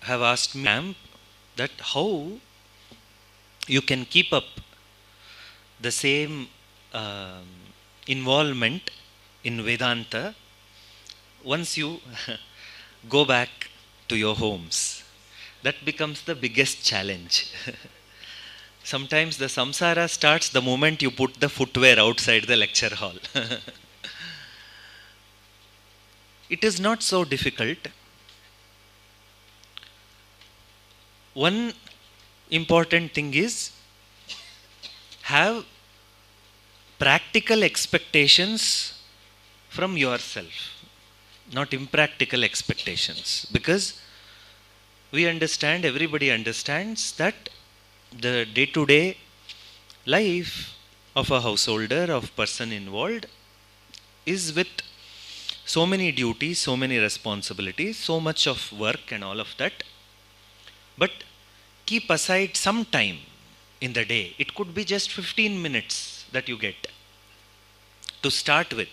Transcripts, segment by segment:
have asked me that how you can keep up the same um, involvement in Vedanta once you go back to your homes. That becomes the biggest challenge. Sometimes the samsara starts the moment you put the footwear outside the lecture hall. It is not so difficult. One important thing is have practical expectations from yourself, not impractical expectations. Because we understand, everybody understands that the day-to-day life of a householder, of person involved, is with so many duties, so many responsibilities, so much of work and all of that. But keep aside some time in the day. It could be just 15 minutes that you get to start with,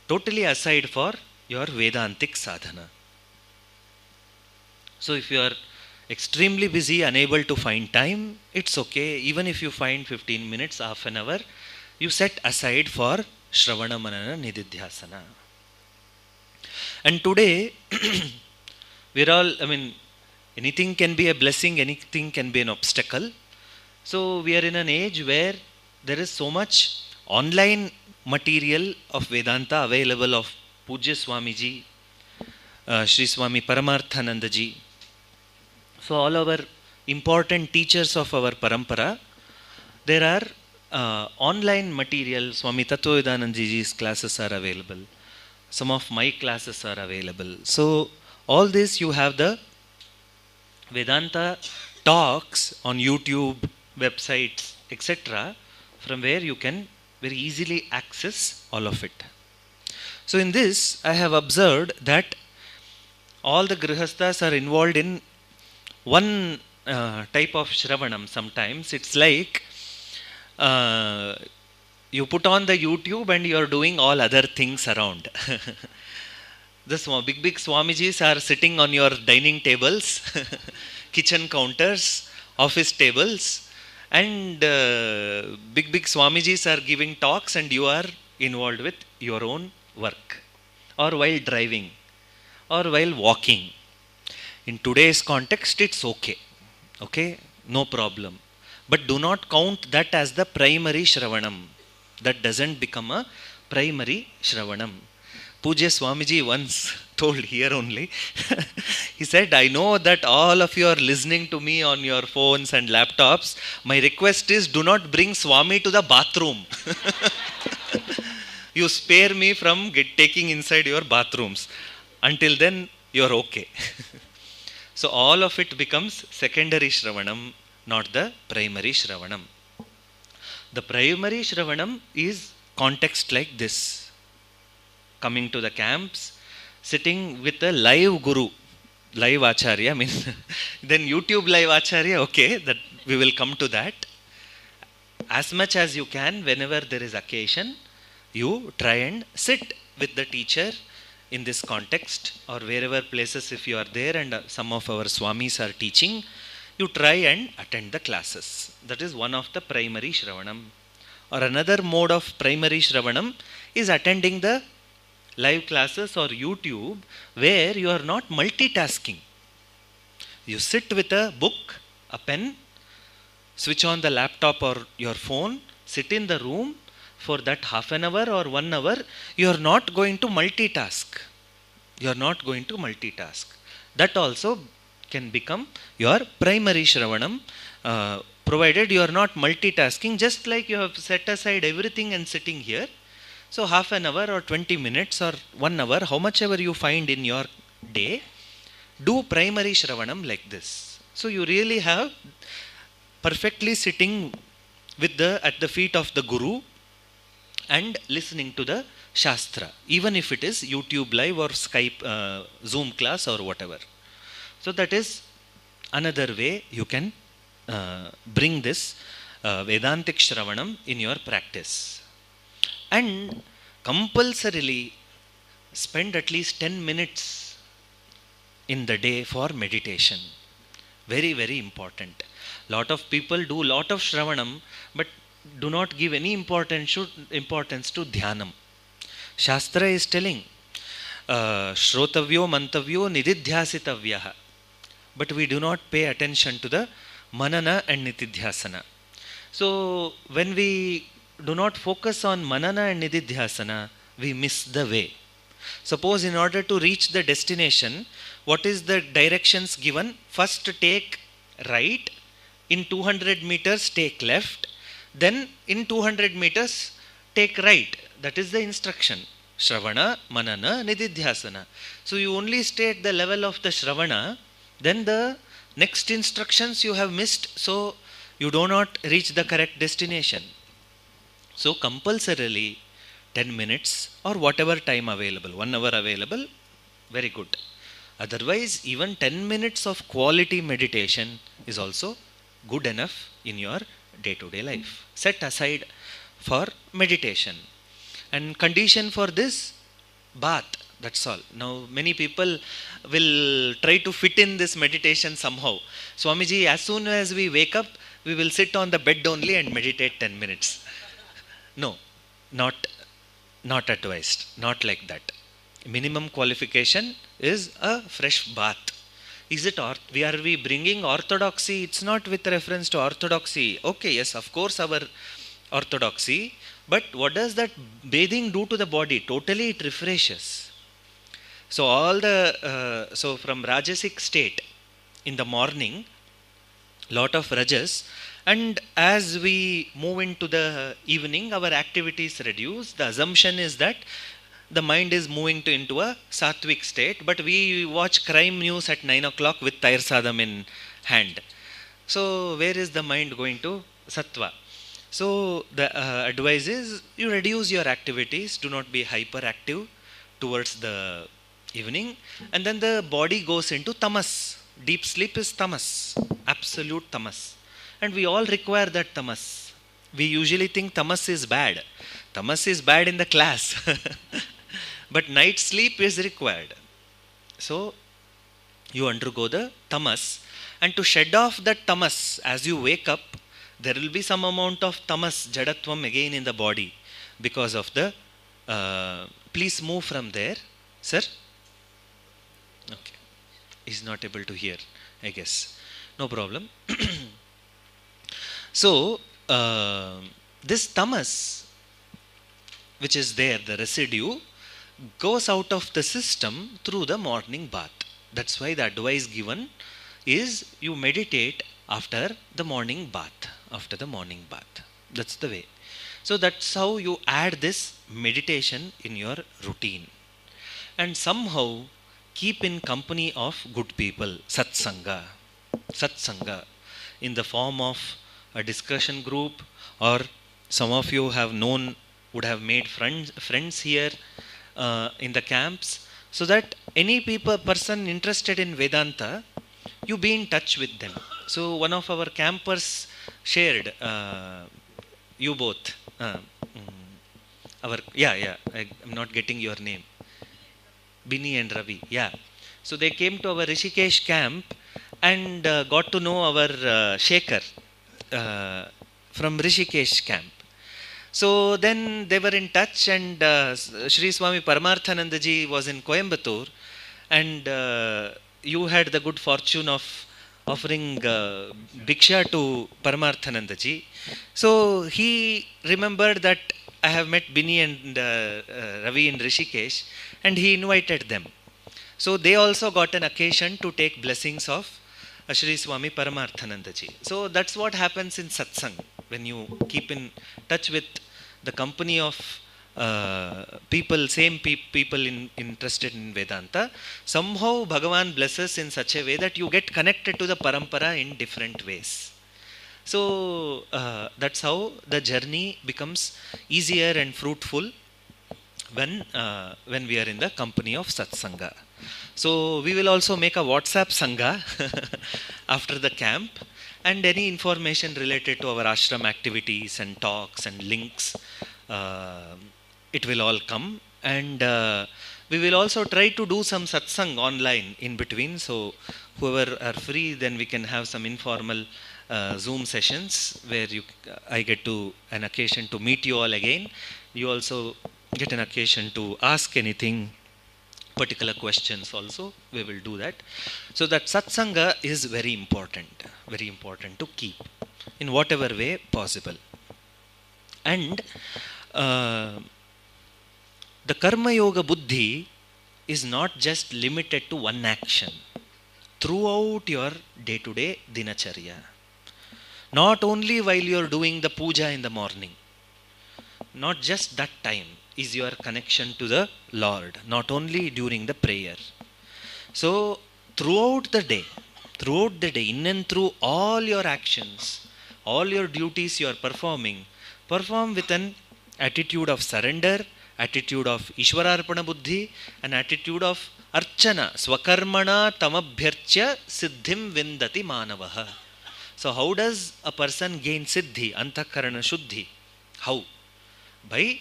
totally aside for your Vedantic sadhana. So if you are extremely busy, unable to find time, it's okay. Even if you find 15 minutes, half an hour, you set aside for Shravana Manana Nididhyasana. And today, we're all, anything can be a blessing, anything can be an obstacle. So we are in an age where there is so much online material of Vedanta available of Pujya Swamiji, Sri Swami Paramarthananda ji. So all our important teachers of our parampara, there are online material. Swami Tattvavedananda ji's classes are available. Some of my classes are available. So all this, you have the Vedanta talks on YouTube, websites, etc., from where you can very easily access all of it. So in this, I have observed that all the grihasthas are involved in one type of Shravanam sometimes. It's like you put on the YouTube and you are doing all other things around. The big Swamijis are sitting on your dining tables, kitchen counters, office tables, and big Swamijis are giving talks and you are involved with your own work, or while driving, or while walking. In today's context, it's okay. Okay, no problem. But do not count that as the primary Shravanam. That doesn't become a primary Shravanam. Pujya Swamiji once told here only, he said, I know that all of you are listening to me on your phones and laptops. My request is, do not bring Swami to the bathroom. You spare me from taking inside your bathrooms. Until then, you're okay. So all of it becomes secondary Shravanam, not the primary Shravanam. The primary Shravanam is context like this. Coming to the camps, sitting with a live guru, live acharya, then YouTube live acharya, okay, that we will come to that. As much as you can, whenever there is occasion, you try and sit with the teacher in this context, or wherever places if you are there and some of our Swamis are teaching, you try and attend the classes. That is one of the primary Shravanam. Or another mode of primary Shravanam is attending the live classes or YouTube, where you are not multitasking. You sit with a book, a pen, switch on the laptop or your phone, sit in the room for that half an hour or 1 hour. You are not going to multitask. You are not going to multitask. That also can become your primary Shravanam, provided you are not multitasking, just like you have set aside everything and sitting here. So half an hour or 20 minutes or 1 hour, how much ever you find in your day, do primary Shravanam like this. So you really have perfectly sitting with at the feet of the Guru and listening to the Shastra, even if it is YouTube live or Skype, Zoom class or whatever. So that is another way you can bring this Vedantic Shravanam in your practice. And compulsorily spend at least 10 minutes in the day for meditation. Very, very important. Lot of people do lot of Shravanam, but do not give any importance to Dhyanam. Shastra is telling, Shrotavyo Mantavyo Nididhyasitavyaha. But we do not pay attention to the Manana and Nididhyasana. So, when we do not focus on Manana and Nididhyasana, we miss the way. Suppose in order to reach the destination, what is the directions given? First take right, in 200 meters take left, then in 200 meters take right. That is the instruction. Shravana, Manana, Nididhyasana. So you only stay at the level of the Shravana, then the next instructions you have missed, so you do not reach the correct destination. So compulsorily 10 minutes or whatever time available, 1 hour available, very good. Otherwise, even 10 minutes of quality meditation is also good enough in your day-to-day life. Set aside for meditation. And condition for this, bath, that's all. Now, many people will try to fit in this meditation somehow. Swamiji, as soon as we wake up, we will sit on the bed only and meditate 10 minutes. No, not advised, not like that. Minimum qualification is a fresh bath. Is it, are we bringing orthodoxy? It's not with reference to orthodoxy. Okay, yes, of course our orthodoxy, but what does that bathing do to the body? Totally it refreshes. So so from Rajasic state in the morning, lot of rajas, and as we move into the evening, our activities reduce. The assumption is that the mind is moving into a sattvic state, but we watch crime news at 9 o'clock with Tair Sadham in hand. So where is the mind going to? Sattva. So the advice is you reduce your activities, do not be hyperactive towards the evening, and then the body goes into tamas. Deep sleep is tamas, absolute tamas. And we all require that tamas. We usually think tamas is bad. Tamas is bad in the class. But night sleep is required. So you undergo the tamas. And to shed off that tamas, as you wake up, there will be some amount of tamas, jadatvam again in the body because of the... please move from there. Sir? Okay. He's not able to hear, I guess. No problem. So, this tamas, which is there, the residue, goes out of the system through the morning bath. That's why the advice given is you meditate after the morning bath. After the morning bath. That's the way. So that's how you add this meditation in your routine. And somehow keep in company of good people. Satsanga. Satsanga. In the form of a discussion group, or some of you have known, would have made friends here in the camps, so that any person interested in Vedanta, you be in touch with them. So one of our campers shared, you both, I'm not getting your name, Bini and Ravi, yeah. So they came to our Rishikesh camp and got to know our Shekhar from Rishikesh camp. So then they were in touch, and Sri Swami Paramarthananda ji was in Coimbatore, and you had the good fortune of offering Bhiksha to Paramarthananda ji. So he remembered that I have met Bini and Ravi in Rishikesh, and he invited them. So they also got an occasion to take blessings of Sri Swami Paramarthananda ji. So that's what happens in satsang. When you keep in touch with the company of people, same people interested in Vedanta, somehow Bhagavan blesses in such a way that you get connected to the parampara in different ways. So that's how the journey becomes easier and fruitful when we are in the company of satsanga. So we will also make a WhatsApp sangha after the camp, and any information related to our ashram activities and talks and links, it will all come, and We will also try to do some satsang online in between. So whoever are free, then we can have some informal Zoom sessions where I get to an occasion to meet you all again. You also get an occasion to ask anything, particular questions also. We will do that. So that satsanga is very important to keep in whatever way possible. And the karma yoga buddhi is not just limited to one action throughout your day to day dinacharya. Not only while you are doing the puja in the morning, not just that time is your connection to the Lord, not only during the prayer. So throughout the day, in and through all your actions, all your duties you are perform with an attitude of surrender, attitude of Ishwararpana buddhi, an attitude of archana, swakarmana tamabhyarchya siddhim vindati manavaha. So how does a person gain siddhi, antakarana shuddhi? How? By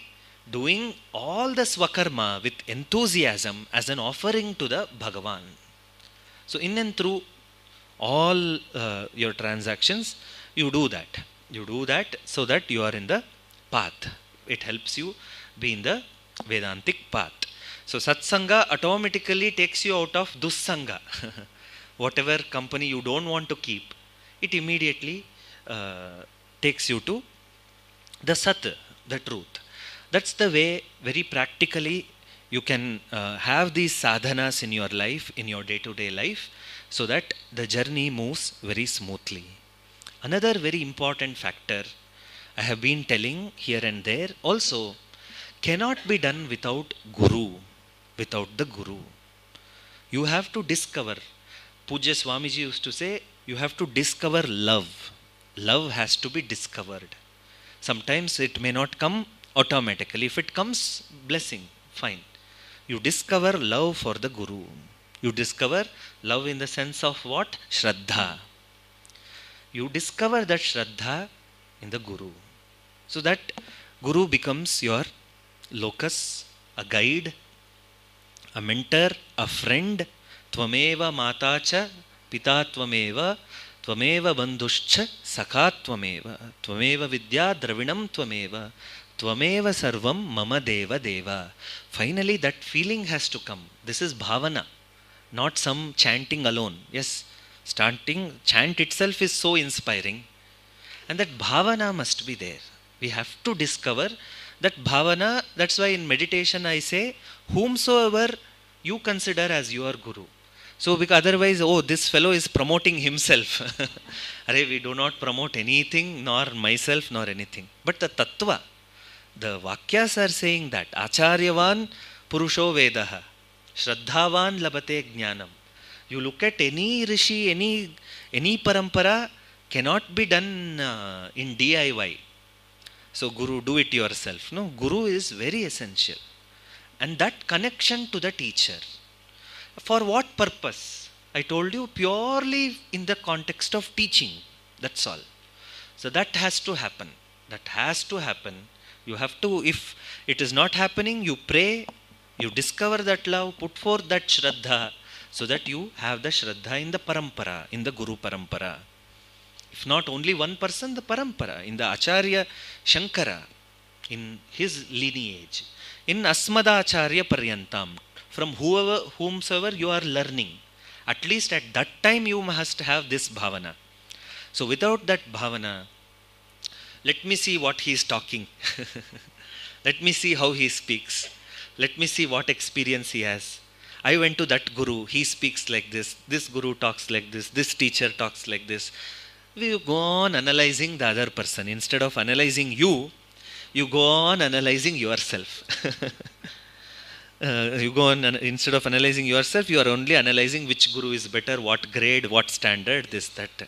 doing all the swakarma with enthusiasm as an offering to the Bhagavan. So in and through all your transactions, you do that so that you are in the path. It helps you be in the Vedantic path. So satsanga automatically takes you out of dussanga. Whatever company you don't want to keep, it immediately takes you to the sat, the truth. That's the way, very practically, you can have these sadhanas in your life, in your day-to-day life, so that the journey moves very smoothly. Another very important factor I have been telling here and there also, cannot be done without guru, without the guru. You have to discover, Pujya Swamiji used to say, you have to discover love. Love has to be discovered. Sometimes it may not come automatically. If it comes, blessing, fine. You discover love for the guru. You discover love in the sense of what? Shraddha. You discover that shraddha in the guru. So that guru becomes your locus, a guide, a mentor, a friend. Tvameva matacha pita tvameva, tvameva bandhuscha sakha tvameva, tvameva vidya dravinam tvameva, tvameva sarvam mama deva deva. Finally that feeling has to come. This is bhavana, not some chanting alone. Yes, chant itself is so inspiring, and that bhavana must be there. We have to discover that bhavana. That's why in meditation I say, whomsoever you consider as your guru. So because otherwise, oh, this fellow is promoting himself. Arey, we do not promote anything, nor myself, nor anything. But the tattva, the vakyas are saying that acharyavan purusho vedaha, shraddhavan labate jnanam. You look at any rishi, any parampara, cannot be done in DIY. So guru, do it yourself. No, guru is very essential. And that connection to the teacher. For what purpose? I told you, purely in the context of teaching. That's all. So that has to happen. That has to happen. You have to, if it is not happening, you pray, you discover that love, put forth that shraddha, so that you have the shraddha in the parampara, in the guru parampara. If not only one person, the parampara, in the Acharya Shankara, in his lineage, in Asmadacharya Paryantam, from whomsoever you are learning, at least at that time you must have this bhavana. So without that bhavana, let me see what he is talking. Let me see how he speaks. Let me see what experience he has. I went to that guru, he speaks like this guru talks like this teacher talks like this. We go on analyzing the other person. Instead of analyzing you, you go on analyzing yourself. Instead of analyzing yourself, you are only analyzing which guru is better, what grade, what standard, this, that.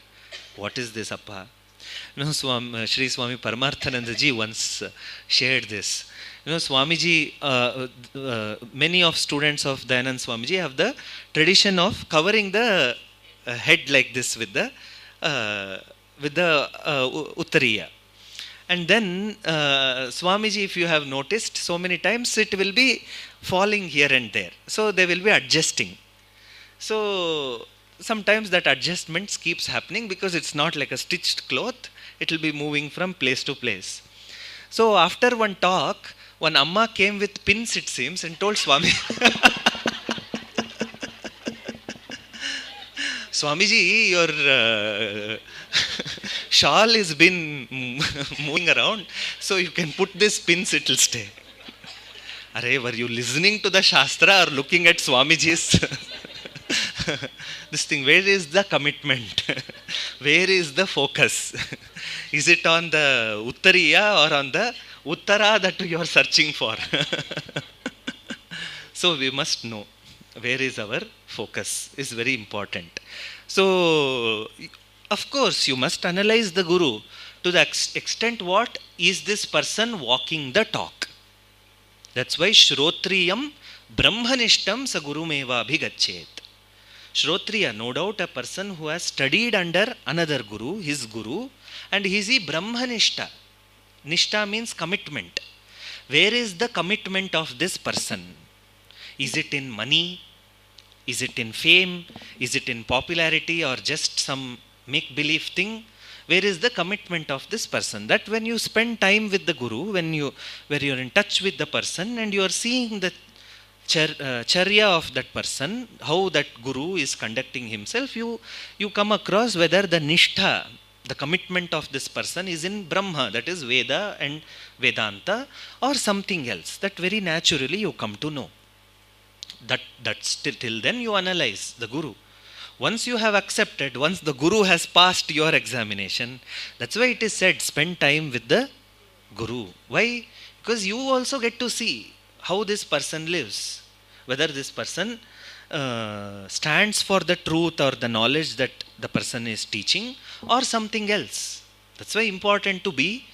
What is this, appa? You know, Sri Swami Paramarthananda ji once shared this. You know, Swamiji, many of students of Dayanand Swamiji have the tradition of covering the head like this with the uttariya. And then Swamiji, if you have noticed, so many times it will be falling here and there. So they will be adjusting. So sometimes that adjustments keeps happening because it's not like a stitched cloth. It will be moving from place to place. So after one talk, one Amma came with pins, it seems, and told Swami, Swamiji, your shawl has been moving around, so you can put this pins, it will stay. Arey, were you listening to the Shastra or looking at Swamiji's this thing? Where is the commitment? Where is the focus? Is it on the Uttariya or on the Uttara that you are searching for? So we must know where is our focus is very important. So of course you must analyze the Guru to the extent what is this person walking the talk. That's why Shrotriyam Brahmanishtam sa Gurumeva bhigachet. Shrotriya, no doubt a person who has studied under another Guru, his Guru, and he is a Brahmanishta. Nishta means commitment. Where is the commitment of this person? Is it in money? Is it in fame? Is it in popularity or just some make-believe thing? Where is the commitment of this person? That when you spend time with the Guru, where you are in touch with the person and you are seeing the charya of that person, how that Guru is conducting himself, you come across whether the nishtha, the commitment of this person is in Brahma, that is Veda and Vedanta, or something else. That very naturally you come to know. That's till then you analyze the Guru. Once you have accepted, once the Guru has passed your examination, that's why it is said, spend time with the Guru. Why? Because you also get to see how this person lives. Whether this person stands for the truth or the knowledge that the person is teaching or something else. That's why important to be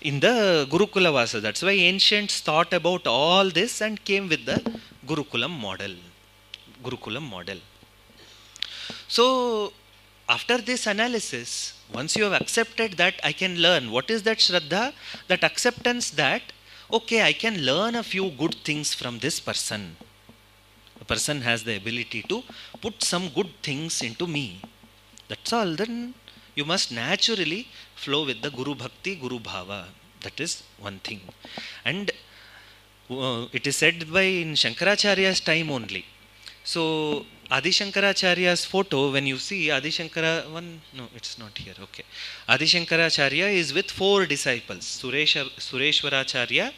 in the Gurukula Vasa. That's why ancients thought about all this and came with the Gurukulam model. So after this analysis, once you have accepted that I can learn, what is that Shraddha? That acceptance that, okay, I can learn a few good things from this person. The person has the ability to put some good things into me. That's all. Then you must naturally flow with the Guru Bhakti, Guru Bhava. That is one thing. And it is said by in Shankaracharya's time only. So Adi Shankaracharya's photo, when you see Adi Shankara, no, it's not here, okay. Adi Shankaracharya is with 4 disciples, Sureshwaracharya,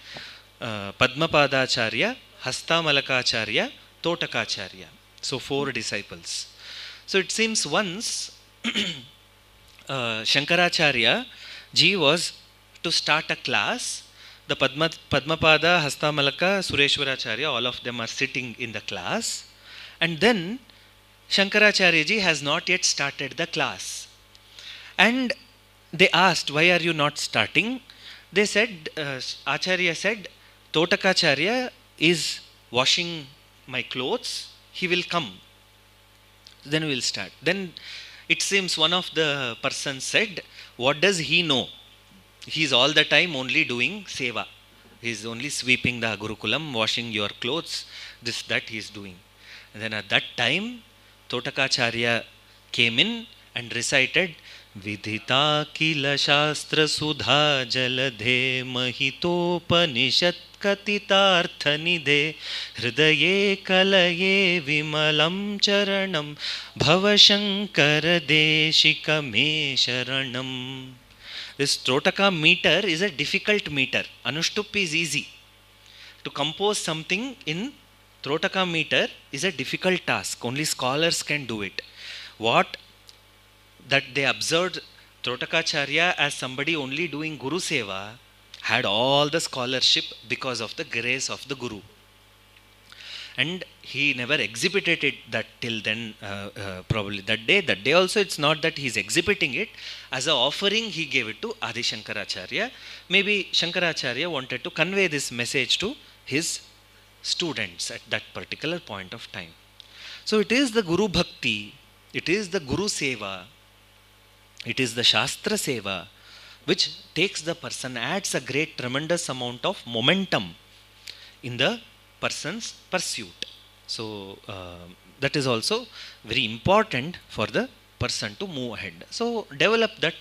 Padmapadacharya, Hastamalakacharya, Totakacharya. So 4 disciples. So it seems once Shankaracharya ji was to start a class. The Padmapada, Hastamalaka, Sureshwaracharya, all of them are sitting in the class. And then Shankaracharya ji has not yet started the class. And they asked, why are you not starting? They said, Acharya said, Totakacharya is washing my clothes. He will come. Then we will start. Then it seems one of the persons said, what does he know? He is all the time only doing seva. He is only sweeping the Gurukulam, washing your clothes, this, that he is doing. And then at that time, Totakacharya came in and recited, Vidhita kila shastra sudha jaladhe mahitopanishad katitartha nidhe hridaye kalaye vimalam charanam bhavashankara deshika me sharanam. This Trotaka meter is a difficult meter. Anushtup is easy. To compose something in Trotaka meter is a difficult task. Only scholars can do it. What that they observed Trotakacharya as somebody only doing Guru Seva had all the scholarship because of the grace of the Guru. And he never exhibited it that till then, probably that day. That day also it's not that he's exhibiting it. As an offering he gave it to Adi Shankaracharya. Maybe Shankaracharya wanted to convey this message to his students at that particular point of time. So it is the Guru Bhakti, it is the Guru Seva, it is the Shastra Seva, which takes the person, adds a great tremendous amount of momentum in the person's pursuit. So that is also very important for the person to move ahead. So develop that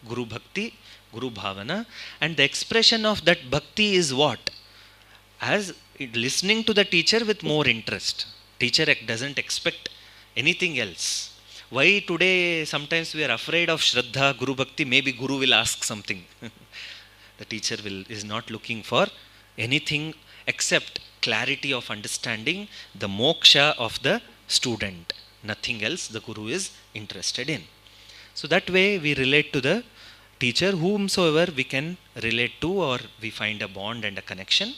Guru Bhakti, Guru Bhavana, and the expression of that Bhakti is what? As listening to the teacher with more interest. Teacher doesn't expect anything else. Why today sometimes we are afraid of Shraddha, Guru Bhakti? Maybe Guru will ask something. The teacher is not looking for anything except clarity of understanding the moksha of the student. Nothing else the Guru is interested in. So that way we relate to the teacher whomsoever we can relate to, or we find a bond and a connection.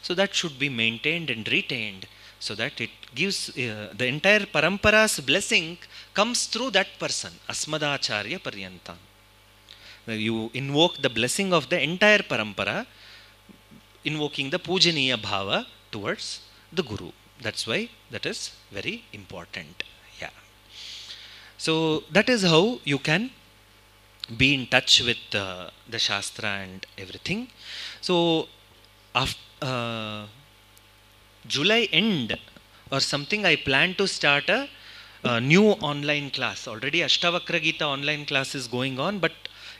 So that should be maintained and retained, so that it gives the entire parampara's blessing comes through that person, Asmadacharya Paryantam. You invoke the blessing of the entire parampara, invoking the Pujaniya Bhava towards the Guru. That's why that is very important. Yeah. So that is how you can be in touch with the Shastra and everything. So after July end or something, I plan to start a new online class. Already Ashtavakra Gita online class is going on, but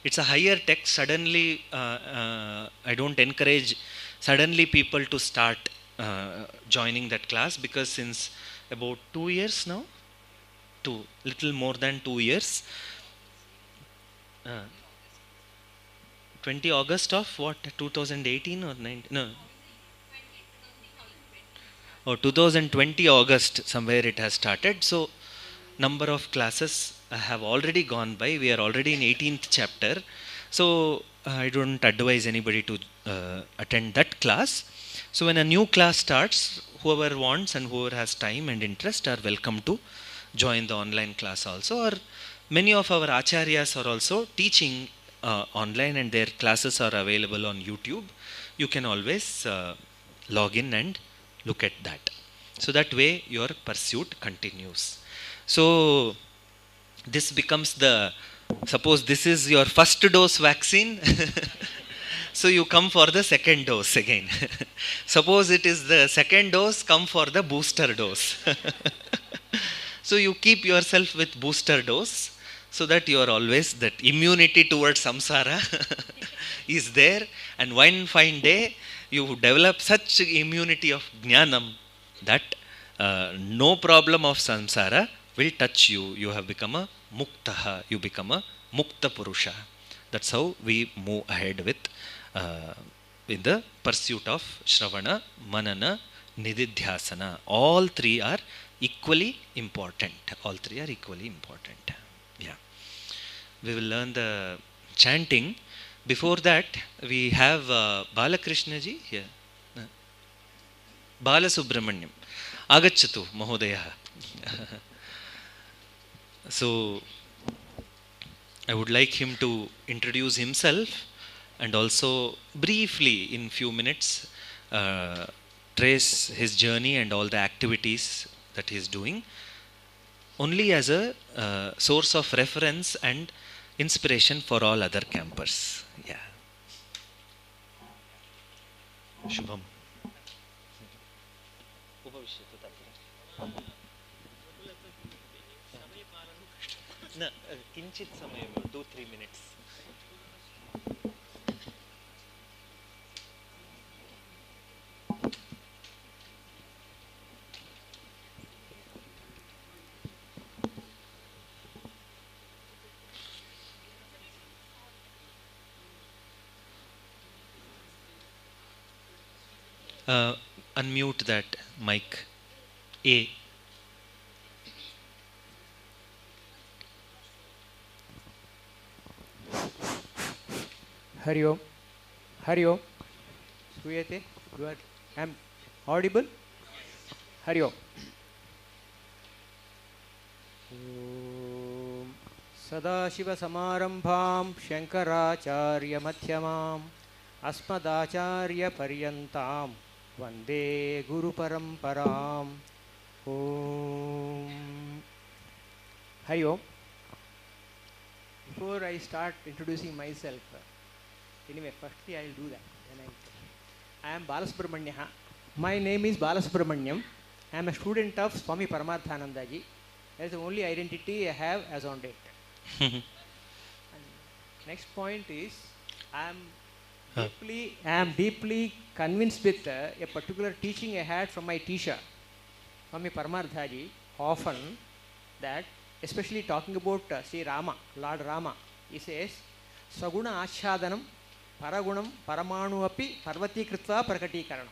it's a higher text. Suddenly, I don't encourage suddenly people to start joining that class, because since about 2 years now, little more than 2 years, 20 August of what, 2018 or 19? No. Oh, 2020 August, somewhere it has started. So, number of classes have already gone by. We are already in 18th chapter. So, I don't advise anybody to attend that class. So, when a new class starts, whoever wants and whoever has time and interest are welcome to join the online class also. Or many of our acharyas are also teaching online, and their classes are available on YouTube. You can always log in and look at that. So that way your pursuit continues. So this becomes suppose this is your first dose vaccine. So you come for the second dose again. Suppose it is the second dose, come for the booster dose. So you keep yourself with booster dose, so that you are always, that immunity towards samsara is there, and one fine day you develop such immunity of jnanam that no problem of samsara will touch you. You have become a muktaha, you become a mukta purusha. That's how we move ahead with in the pursuit of Shravana, Manana, Nididhyasana. All three are equally important. All three are equally important. Yeah. We will learn the chanting. Before that, we have Balakrishna ji here. Balasubramanyam. Agachatu, Mahodaya. So, I would like him to introduce himself and also briefly, in few minutes, trace his journey and all the activities that he is doing, only as a source of reference and inspiration for all other campers. Yeah. Shubham. No, kinchit samayam, 2-3 minutes. Unmute that mic. A. Hari Om. Hari Om. Suyate? Am audible? Hari Om. Sadashiva Samarambham Shankaracharya Madhyamam Asmadacharya Paryantam Vande Guru Paramparam. Om. Hari Om. Before I start introducing myself, Anyway, firstly I will do that. Then I am Balasubramanya. My name is Balasubramanyam. I am a student of Swami Paramarthananda ji. That is the only identity I have as on date. And next point is, I am deeply convinced with a particular teaching I had from my teacher, Swami Paramartha ji, often, that especially talking about Sri Rama, Lord Rama, he says, Saguna Ashadanam, Paragunam, Paramanu api, Parvati Kritva, Prakatikaranam.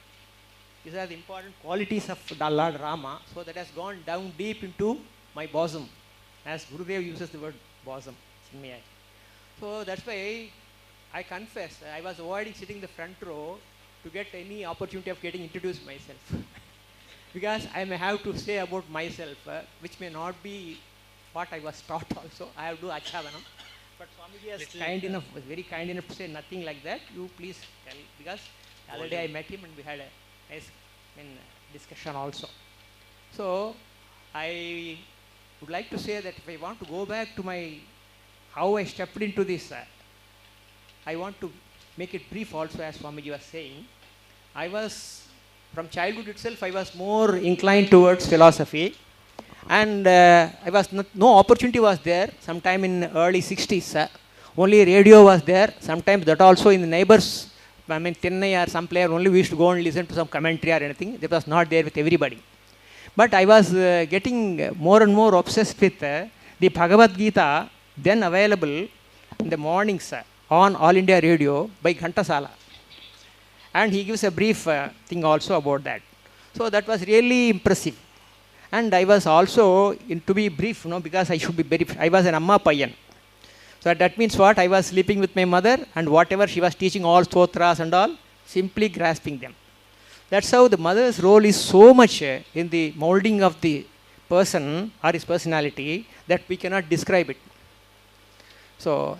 These are the important qualities of the Lord Rama. So that has gone down deep into my bosom, as Gurudev uses the word bosom. So that's why I confess I was avoiding sitting in the front row to get any opportunity of getting introduced myself. Because I may have to say about myself, which may not be what I was taught also. I have to do Achavanam. But Swamiji is kind enough, was very kind enough to say nothing like that. You please tell, because the other day I met him and we had a nice discussion also. So I would like to say that if I want to go back to how I stepped into this, I want to make it brief also, as Swamiji was saying. I was, from childhood itself, I was more inclined towards philosophy. And no opportunity was there. Sometime in early 60s, only radio was there. Sometimes that also in the neighbors, Chennai or some player, only we used to go and listen to some commentary or anything. That was not there with everybody. But I was getting more and more obsessed with the Bhagavad Gita, then available in the mornings on All India Radio by Ghantasala. And he gives a brief thing also about that. So that was really impressive. And I was also, to be brief, because I should be very, I was an Amma Payan. So that means what? I was sleeping with my mother, and whatever she was teaching, all stotras and all, simply grasping them. That's how the mother's role is so much in the molding of the person or his personality that we cannot describe it. So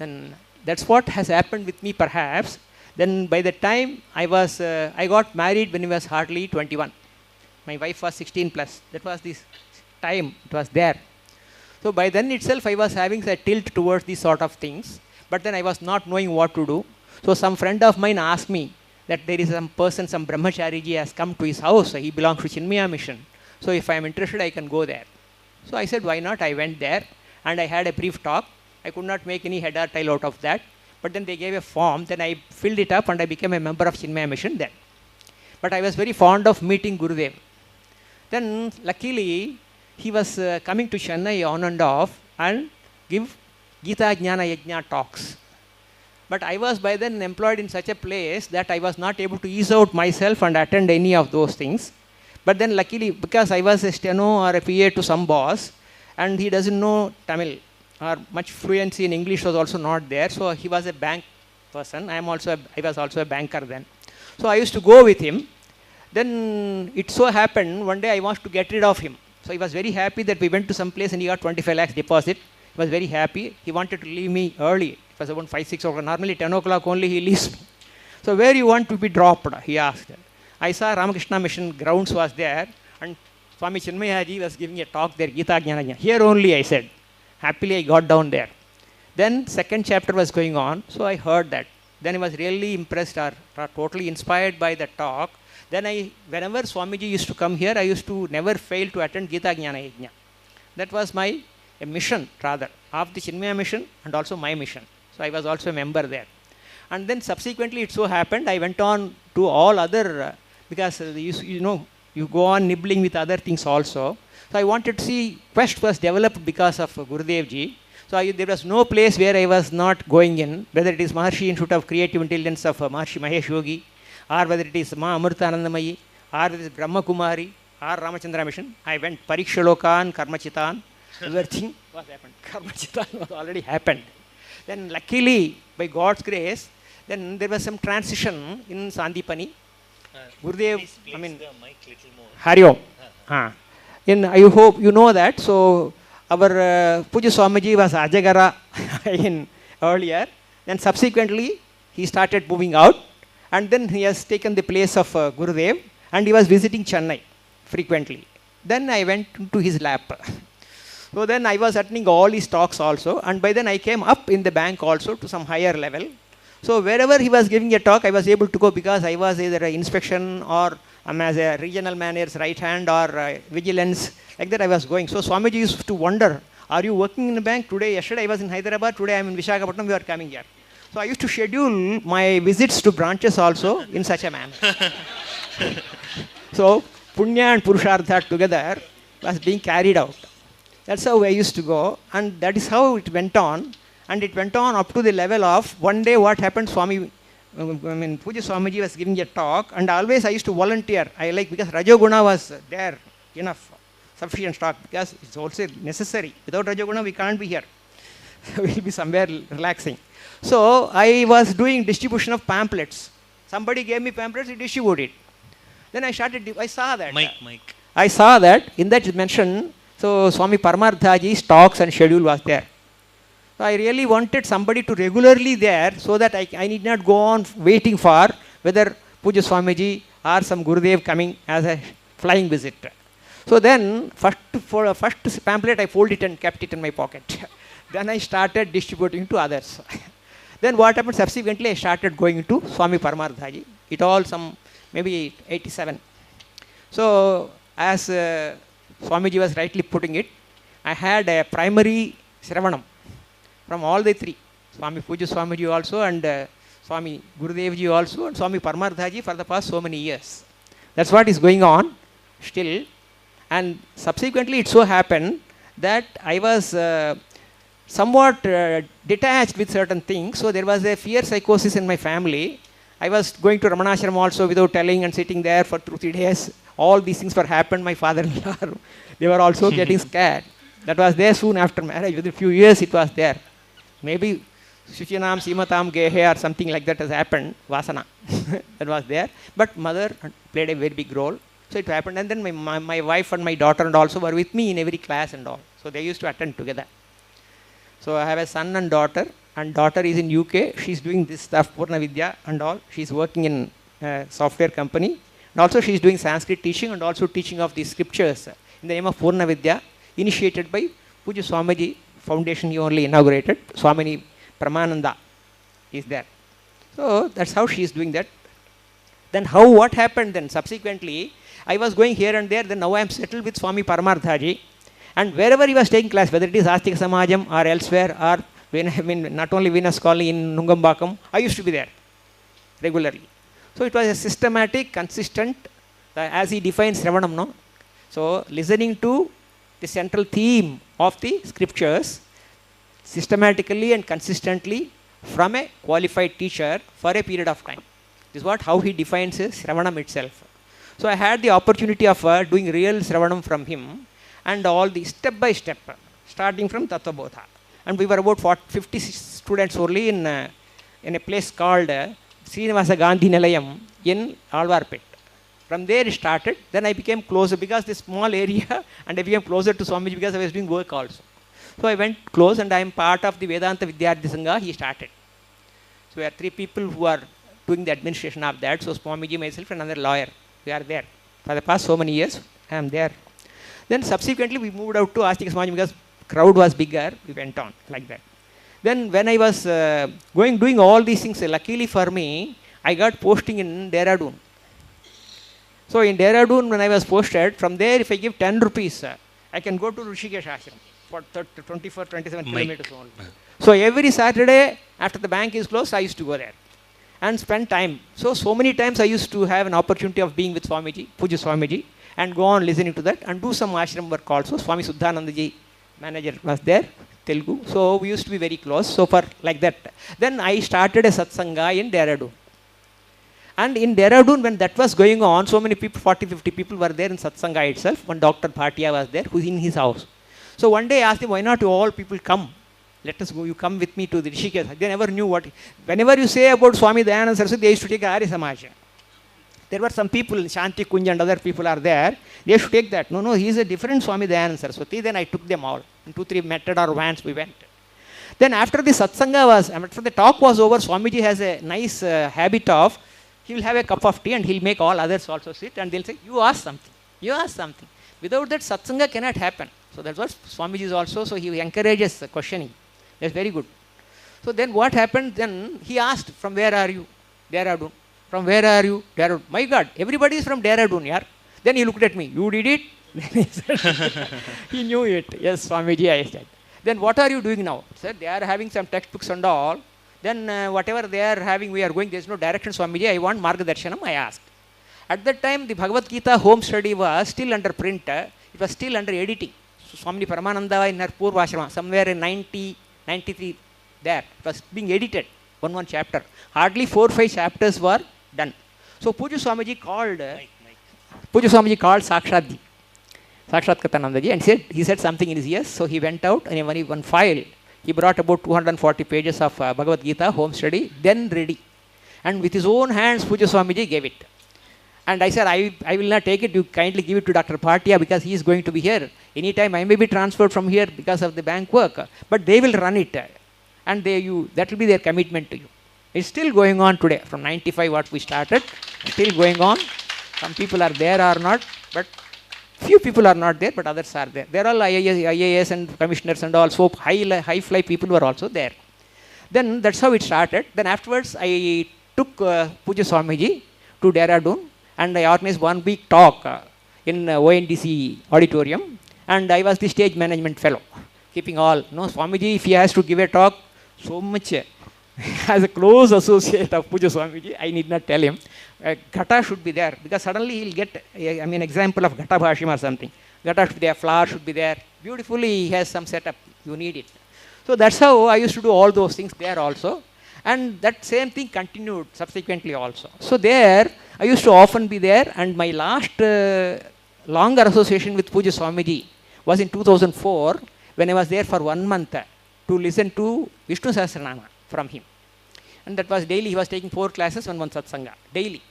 then that's what has happened with me perhaps. Then by the time I got married when I was hardly 21. My wife was 16 plus. That was this time, it was there. So by then itself I was having a tilt towards these sort of things. But then I was not knowing what to do. So some friend of mine asked me that there is some person, some brahmachariji has come to his house. He belongs to Chinmaya mission. So if I am interested, I can go there. So I said, why not? I went there and I had a brief talk. I could not make any head or tail out of that. But then they gave a form. Then I filled it up and I became a member of Chinmaya mission then. But I was very fond of meeting Gurudev. Then luckily he was coming to Chennai on and off and give Gita Jnana Yajna talks. But I was by then employed in such a place that I was not able to ease out myself and attend any of those things. But then luckily, because I was a steno or a PA to some boss, and he doesn't know Tamil or much fluency in English was also not there. So he was a bank person. I was also a banker then. So I used to go with him. Then it so happened one day I wanted to get rid of him. So he was very happy that we went to some place and he got 25 lakhs deposit. He was very happy. He wanted to leave me early. It was about 5, 6 o'clock. Normally 10 o'clock only he leaves me. So where you want to be dropped? He asked. I saw Ramakrishna mission grounds was there and Swami Chinmayaji was giving a talk there, Gita Jnana. Here only I said. Happily I got down there. Then second chapter was going on. So I heard that. Then I was really impressed or totally inspired by the talk. Then whenever Swamiji used to come here, I used to never fail to attend Gita Jnana Yajna. That was my mission rather of the Chinmaya mission and also my mission. So I was also a member there. And then subsequently it so happened I went on to all other, because you go on nibbling with other things also. So I wanted to see, quest was developed because of Gurudev ji. So there was no place where I was not going in, whether it is Maharshi Institute of Creative Intelligence of Maharshi Mahesh Yogi, or whether it is Ma Amritanandamayi, or it is Brahma Kumari, or Ramachandra Mission. I went Parikshalokan, Karmachitan, everything was happened. Karmachitan was already happened. Then luckily, by God's grace, then there was some transition in Sandipani. Gurudev, please the mic little more. Hari Om. I hope you know that. So our Puja Swamiji was Ajagara earlier. Then subsequently, he started moving out. And then he has taken the place of Gurudev. And he was visiting Chennai frequently. Then I went to his lap. So then I was attending all his talks also. And by then I came up in the bank also to some higher level. So wherever he was giving a talk, I was able to go because I was either an inspection or as a regional manager's right hand or vigilance. Like that I was going. So Swamiji used to wonder, are you working in a bank today? Yesterday I was in Hyderabad, today I am in Visakhapatnam, we are coming here. So I used to schedule my visits to branches also in such a manner. So Punya and Purushartha together was being carried out. That's how I used to go, and that is how it went on. And it went on up to the level of one day what happened, Puja Swamiji was giving a talk, and always I used to volunteer. I like, because Rajoguna was there, enough, sufficient stock, because it's also necessary. Without Rajoguna we can't be here. We'll be somewhere relaxing. So I was doing distribution of pamphlets. Somebody gave me pamphlets, I distributed. Then I saw that. Mike. I saw that, in that mention, so Swami Paramarthaji's talks and schedule was there. So I really wanted somebody to regularly there, so that I need not go on waiting for whether Puja Swamiji or some Gurudev coming as a flying visit. So then, first pamphlet I folded it and kept it in my pocket. Then I started distributing to others. Then what happened, subsequently I started going to Swami Paramarthaji. It all maybe 87. So as Swamiji was rightly putting it, I had a primary Shravanam from all the three. Swami Puja Swamiji also, and Swami Gurudevji also, and Swami Paramarthaji for the past so many years. That's what is going on still. And subsequently it so happened that I was somewhat detached with certain things. So there was a fear psychosis in my family. I was going to Ramanashram also without telling and sitting there for 2-3 days. All these things were happened. My father-in-law, they were also getting scared. That was there soon after marriage. Within a few years it was there. Maybe Shuchinam, Simatam, Gehe or something like that has happened. Vasana. That was there. But mother played a very big role. So it happened. And then my wife and my daughter and also were with me in every class and all. So they used to attend together. So I have a son and daughter is in UK. She's doing this stuff, Purna Vidya and all. She's working in a software company. And also she's doing Sanskrit teaching and also teaching of the scriptures in the name of Purna Vidya, initiated by Puja Swamiji Foundation. He only inaugurated. Swami Pramananda is there. So that's how she is doing that. Then what happened then? Subsequently, I was going here and there. Then now I am settled with Swami Paramarthaji. And wherever he was taking class, whether it is Astika Samajam or elsewhere, or not only Venus Colony in Nungambakam, I used to be there regularly. So it was a systematic, consistent, as he defines Shravanam, no? So listening to the central theme of the scriptures systematically and consistently from a qualified teacher for a period of time. This is how he defines his Shravanam itself. So I had the opportunity of doing real Shravanam from him, and all the step by step, starting from Tattvabodha. And we were about 50 students only in a place called Srinivasa Gandhi Nilayam in Alvarpet. From there it started. Then I became closer because this small area, and I became closer to Swamiji because I was doing work also. So I went close, and I am part of the Vedanta Vidyarthi Sangha he started. So we are 3 people who are doing the administration of that. So Swamiji, myself, and another lawyer, we are there. For the past so many years, I am there. Then subsequently we moved out to Astika Samajam because crowd was bigger. We went on like that. Then when I was doing all these things, luckily for me, I got posting in Dehradun. So in Dehradun, when I was posted, from there if I give 10 rupees, I can go to Rishikesh Ashram for 27 kilometers only. So every Saturday after the bank is closed, I used to go there and spend time. So many times I used to have an opportunity of being with Swamiji, Puja Swamiji, and go on listening to that and do some ashram work also. Swami Suddhanandaji, manager, was there, Telugu. So we used to be very close. So for like that. Then I started a satsanga in Dehradun. And in Dehradun, when that was going on, so many people, 40-50 people were there in satsanga itself. One Dr. Bhatia was there, who is in his house. So one day I asked him, why not all people come? Let us go, you come with me to the Rishikesh. They never knew what. Whenever you say about Swami Dayananda Saraswati, they used to take Arya Samaja. There were some people, Shanti Kunja and other people are there. They should take that. No, he is a different Swami Dayananda Saraswati. Then I took them all. In 2-3 meted or vans we went. Then after the satsanga after the talk was over, Swamiji has a nice habit of, he will have a cup of tea and he'll make all others also sit and they'll say, you ask something. You ask something. Without that, satsanga cannot happen. So that's what Swamiji is also. So he encourages questioning. That's very good. So then what happened? Then he asked, from where are you? Dehradun. From where are you? Dehradun. My God, everybody is from Dehradun, yaar. Then he looked at me. You did it? Then he said, he knew it. Yes, Swamiji, I said. Then what are you doing now? Said, they are having some textbooks and all. Then whatever they are having, we are going. There is no direction, Swamiji. I want Margadarshanam, I asked. At that time, the Bhagavad Gita home study was still under print. It was still under editing. So Swami Paramananda in her Purvashrama, somewhere in 90, 93, there. It was being edited, one chapter. Hardly 4 or 5 chapters were done. So Puja Swamiji called, Sakshadji, Sakshat Katanandaji, and he said something in his ears. So he went out and in one file, he brought about 240 pages of Bhagavad Gita home study, then ready. And with his own hands, Puja Swamiji gave it. And I said, I will not take it. You kindly give it to Dr. Bhatia because he is going to be here. Anytime I may be transferred from here because of the bank work. But they will run it. And that will be their commitment to you. It's still going on today. From 95 what we started, still going on. Some people are there or not. But few people are not there, but others are there. They are all IAS and commissioners and all. So high fly people were also there. Then that's how it started. Then afterwards I took Puja Swamiji to Dehradun. And I organized 1 week talk in ONDC auditorium. And I was the stage management fellow, keeping all. Swamiji, if he has to give a talk, so much as a close associate of Puja Swamiji, I need not tell him. Ghata should be there, because suddenly he'll get, example of Ghata Bhashim or something. Ghata should be there, flower should be there. Beautifully, he has some setup. You need it. So that's how I used to do all those things there also. And that same thing continued subsequently also. So there, I used to often be there, and my last longer association with Puja Swamiji was in 2004, when I was there for 1 month to listen to Vishnu Sahasranama from him. And that was daily. He was taking 4 classes and 1 satsanga, daily.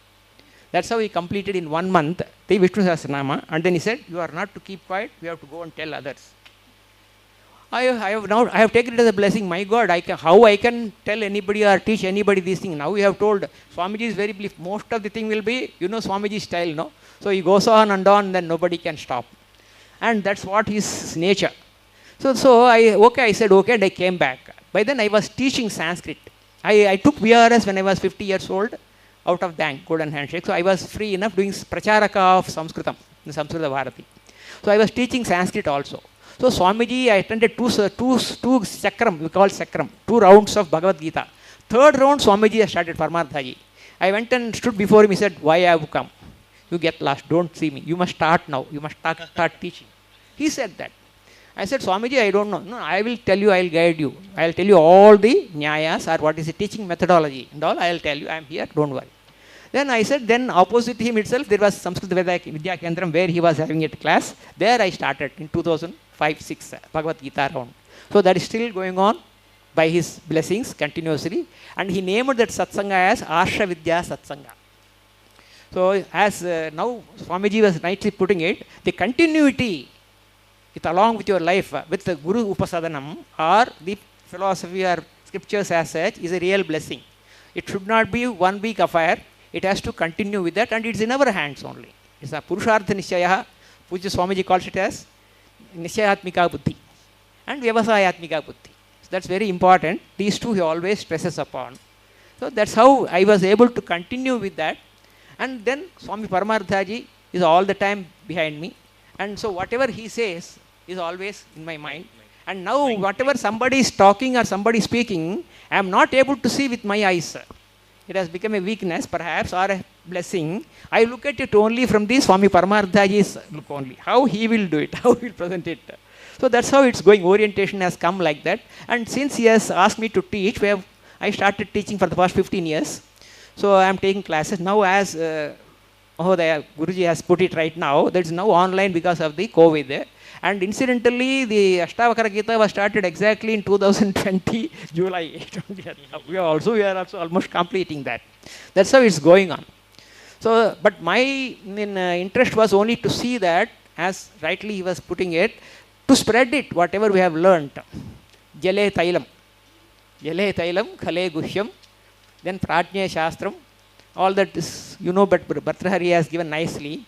That's how he completed in 1 month the Vishnu Sahasranama. And then he said, you are not to keep quiet, you have to go and tell others. I have taken it as a blessing. My God, how I can tell anybody or teach anybody these things. Now we have told, Swamiji is very belief. Most of the thing will be, Swamiji's style, no? So he goes on and on, then nobody can stop. And that's what his nature. So I said, okay, and I came back. By then I was teaching Sanskrit. I took VRS when I was 50 years old, out of bank, golden handshake. So I was free enough doing Pracharaka of Sanskritam, in Samskrita Bharati. So I was teaching Sanskrit also. So Swamiji, I attended two chakram, we call chakram, 2 rounds of Bhagavad Gita. 3rd round, Swamiji has started Paramarthaji. I went and stood before him, he said, why have you come? You get lost, don't see me. You must start now, you must start teaching. He said that. I said, Swamiji, I don't know. No, I will tell you, I will guide you. I will tell you all the nyayas or what is the teaching methodology and all. I will tell you, I am here, don't worry. Then I said, then opposite him itself, there was Samskrita Vidya Kendram where he was having a class. There I started in 2005-06 Bhagavad Gita round. So that is still going on by his blessings continuously. And he named that satsanga as Arsha Vidya Satsanga. So as now Swamiji was nicely putting it, the continuity along with your life, with the Guru Upasadanam or the philosophy or scriptures as such is a real blessing. It should not be 1 week affair. It has to continue with that, and it's in our hands only. It's a Purushartha Nishchaya. Puja Swamiji calls it as Nishchayatmika Buddhi and Vyavasayatmika Buddhi. So that's very important. These two he always stresses upon. So that's how I was able to continue with that. And then Swami Paramarthaji is all the time behind me. And so whatever he says is always in my mind. And now whatever somebody is talking or somebody speaking, I am not able to see with my eyes. It has become a weakness perhaps or a blessing. I look at it only from the Swami Paramarthaji's look only. How he will do it, how he will present it. So that's how it's going. Orientation has come like that. And since he has asked me to teach, I started teaching for the past 15 years. So I am taking classes. Now as Mahodaya Guruji has put it right now, that is now online because of the COVID. And incidentally, the Ashtavakara Gita was started exactly in 2020, July. we are also almost completing that. That's how it's going on. So, but my interest was only to see that, as rightly he was putting it, to spread it, whatever we have learnt. Jale Tailam, Khale Gushyam, then Prajna Shastram, all that is, but Bhartrahari has given nicely.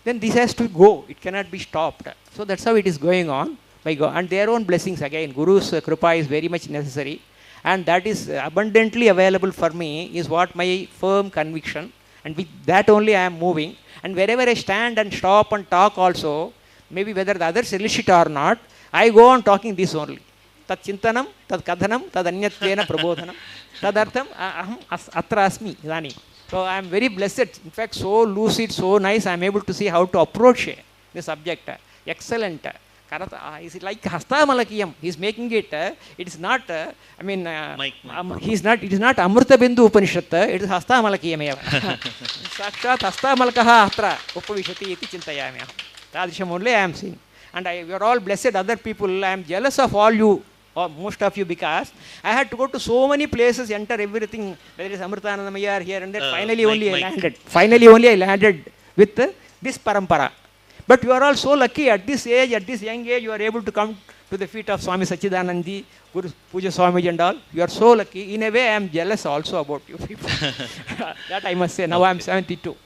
Then this has to go, it cannot be stopped. So that's how it is going on. And their own blessings again. Guru's kripa is very much necessary. and that is abundantly available for me is what my firm conviction, and with that only I am moving. And wherever I stand and stop and talk also, maybe whether the others elicit or not, I go on talking this only. Tat chintanam, tad kadhanam, tad anyatvena prabodhanam, tadartham aham atra asmi idani. So I am very blessed, in fact so lucid, so nice, I am able to see how to approach the subject. Excellent. Is it like Hastamalakiyam? He is making it. It is not. I mean, he is not. It is not AMRITABINDHU Upanishad. It is Hastamalakiyam. Sakshat Hastamalakaha Atra Upavishati iti chintayami. Tadrisham only I am seeing, and we are all blessed. Other people, I am jealous of all you, or most of you, because I had to go to so many places, enter everything. Whether it is Amritanandamaya here and there. Finally, only I landed. Finally, only I landed with this parampara. But you are all so lucky at this age, at this young age, you are able to come to the feet of Swami Sachidananda, Guru Puja Swamiji and all. You are so lucky. In a way, I am jealous also about you people. That I must say. Now I am 72.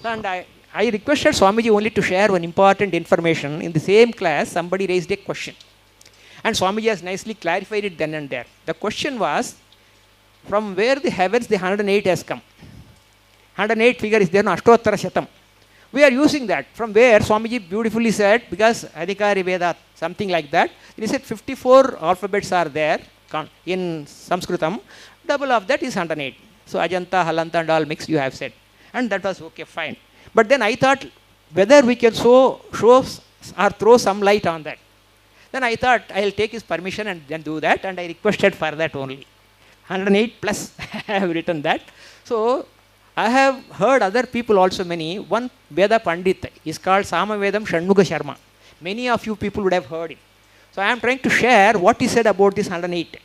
And I requested Swamiji only to share one important information. In the same class, somebody raised a question. And Swamiji has nicely clarified it then and there. The question was, from where the heavens the 108 has come? 108 figure is there, no, Ashtottara Shatam. We are using that. From where Swamiji beautifully said, because Adhikari Veda, something like that. He said 54 alphabets are there in Sanskritam. Double of that is 108. So Ajanta, Halanta and all mixed you have said. And that was okay, fine. But then I thought whether we can show or throw some light on that. Then I thought I will take his permission and then do that. And I requested for that only. 108 plus I have written that. So I have heard other people also many. One Veda Pandit is called Samavedam Shanmuga Sharma. Many of you people would have heard him. So I am trying to share what he said about this 108.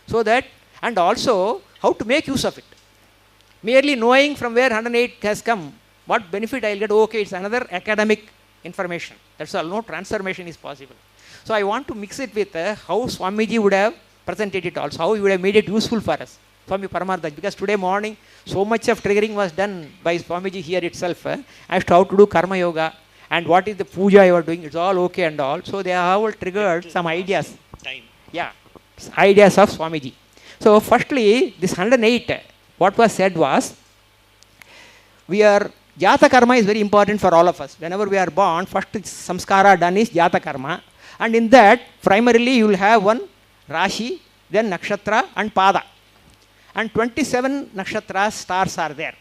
So that, and also how to make use of it. Merely knowing from where 108 has come, what benefit I will get, okay, it's another academic information. That's all, no transformation is possible. So I want to mix it with how Swamiji would have presented it also, how he would have made it useful for us. Swami Paramartha, because today morning so much of triggering was done by Swamiji here itself as to how to do karma yoga and what is the puja you are doing, it's all okay and all. So they have all triggered some ideas. Yeah, ideas of Swamiji. So firstly, this 108, what was said was, Jata karma is very important for all of us. Whenever we are born, first samskara done is Jata karma. And in that, primarily you will have one Rashi, then Nakshatra and Pada. And 27 nakshatras, stars are there,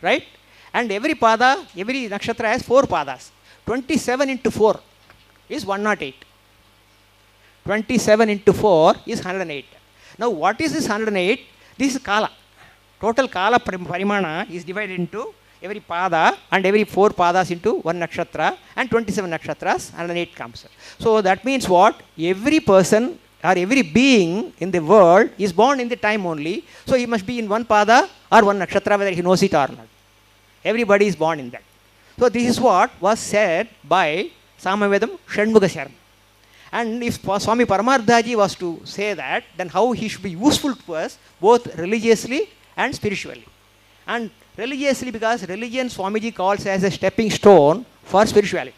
right? And every pada, every nakshatra has 4 padas. 27 into 4 is 108. 27 into 4 is 108. Now what is this 108? This is Kala. Total Kala Parimana is divided into every pada and every 4 padas into 1 nakshatra and 27 nakshatras, 108 comes. So that means what? Every person or every being in the world is born in the time only. So he must be in 1 pada or 1 nakshatra, whether he knows it or not. Everybody is born in that. So this is what was said by Samavedam Shanmuga Sharma. And if Swami Paramarthaji was to say that, then how he should be useful to us, both religiously and spiritually. And religiously, because religion Swamiji calls as a stepping stone for spirituality.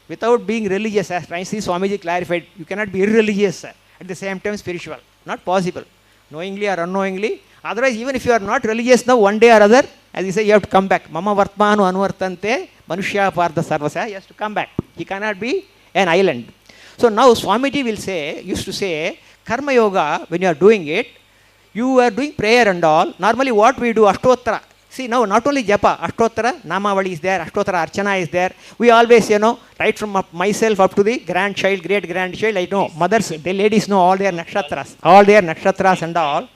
Without being religious, as nicely Swamiji clarified, you cannot be irreligious at the same time spiritual. Not possible. Knowingly or unknowingly. Otherwise, even if you are not religious now, one day or other, as you say, you have to come back. Mama Vartmanu Anvartante, Manushya Partha Sarvasya, he has to come back. He cannot be an island. So now Swamiji will say, used to say, Karma Yoga, when you are doing it, you are doing prayer and all. Normally what we do, Ashtottara. See, now not only Japa, Ashtottara, Namavali is there, Ashtottara Archana is there. We always, right from myself up to the grandchild, great grandchild, I know, mothers, the ladies know all their nakshatras and all.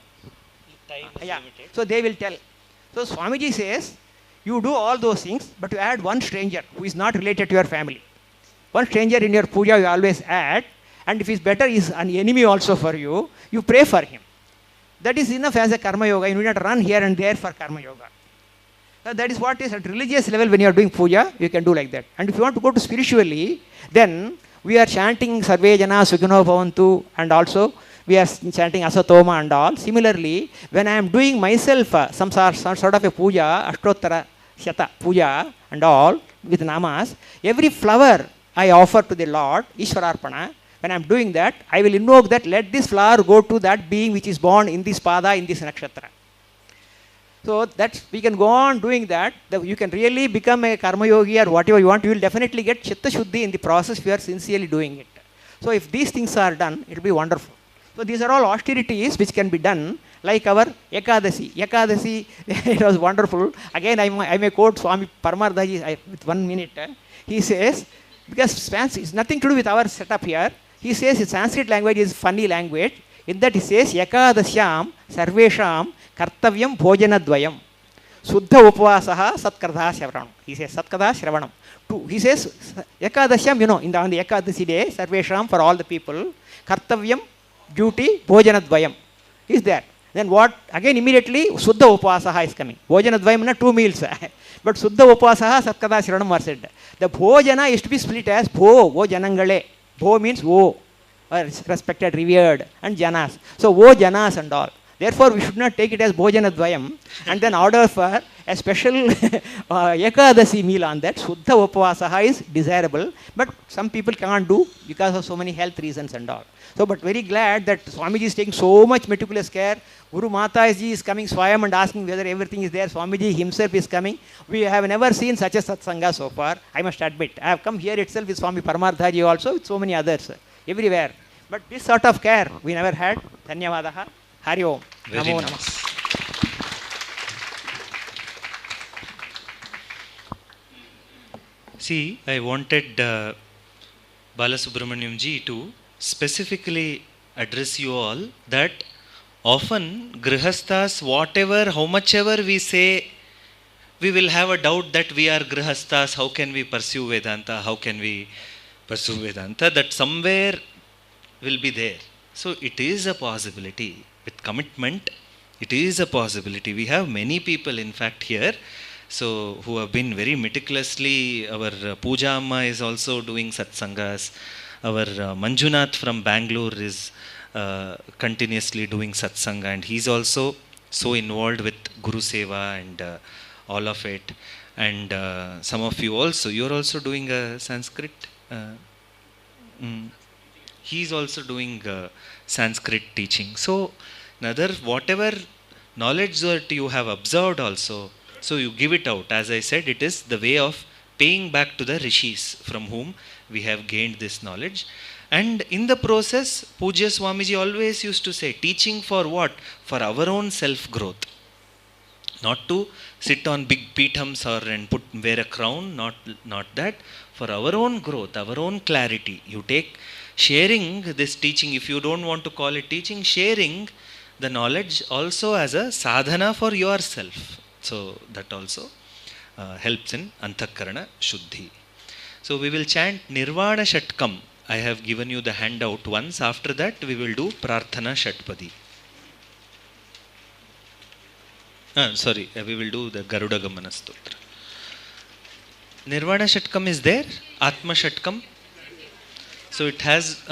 Yeah. So they will tell. So Swamiji says, you do all those things, but you add one stranger who is not related to your family. One stranger in your puja you always add, and if he's better, he's an enemy also for you, you pray for him. That is enough as a karma yoga. You need not run here and there for karma yoga. That is what is at religious level when you are doing puja, you can do like that. And if you want to go to spiritually, then we are chanting Sarve Jana Sukhino Bhavantu, and also we are chanting Asatoma and all. Similarly, when I am doing myself some sort of a puja, Ashtottara Shata puja and all with namas, every flower I offer to the Lord, Ishwararpana, when I am doing that, I will invoke that, let this flower go to that being which is born in this pada, in this nakshatra. So that we can go on doing that. You can really become a karma yogi or whatever you want. You will definitely get chitta shuddhi in the process if you are sincerely doing it. So if these things are done, it will be wonderful. So these are all austerities which can be done, like our Ekadasi. Ekadasi, it was wonderful. Again, I may quote Swami Paramarthaji with 1 minute. He says, because it's nothing to do with our setup here. He says Sanskrit language is funny language. In that he says, Ekadasyam sarvesham kartavyam bhojanadvayam. Suddha upavasaha satkardha shravanam. He says satkardha shravanam. He says Ekadasyam, on the Ekadasi day, sarvesham, for all the people, kartavyam, duty, bhojanadvayam is there. Then what? Again immediately Suddha Upasaha is coming. Bhojanadvayam na 2 meals. But Suddha Upasaha Satkada Shiranam are said. The Bhojana is to be split as Bho, Janangale. Bho means O, respected, revered, and Janas. So O Janas and all. Therefore, we should not take it as Bhojanadvayam and then order for a special Ekadasi meal on that. Suddha Upasaha is desirable, but some people can't do because of so many health reasons and all. So, but very glad that Swamiji is taking so much meticulous care. Guru Mataji is coming Swayam and asking whether everything is there. Swamiji himself is coming. We have never seen such a satsanga so far, I must admit. I have come here itself with Swami Paramarthaji also, with so many others, everywhere. But this sort of care we never had. Dhanyavadaha. Hari Om. Very Namo nice. Namah. See, I wanted Balasubramaniam ji to specifically address you all that often grihasthas, whatever, how much ever we say, we will have a doubt that we are grihasthas, how can we pursue Vedanta, that somewhere will be there. So it is a possibility. With commitment, it is a possibility. We have many people, in fact, here, so who have been very meticulously. Our Pooja Amma is also doing satsangas. Our Manjunath from Bangalore is continuously doing satsanga, and he's also so involved with Guru Seva and all of it. And some of you also, you're also doing Sanskrit. He's also doing Sanskrit teaching. So, another whatever knowledge that you have observed also, so you give it out. As I said, it is the way of paying back to the rishis from whom we have gained this knowledge. And in the process, Pujya Swamiji always used to say, teaching for what? For our own self-growth. Not to sit on big peethams and wear a crown, not that. For our own growth, our own clarity. You take sharing this teaching, if you don't want to call it teaching, sharing the knowledge also as a sadhana for yourself. So that also helps in Anthakarana Shuddhi. So we will chant Nirvana Shatkam. I have given you the handout once. After that we will do Prarthana Shatpadi. We will do the Garuda Gamana Stotra. Nirvana Shatkam is there? Atma Shatkam? So it has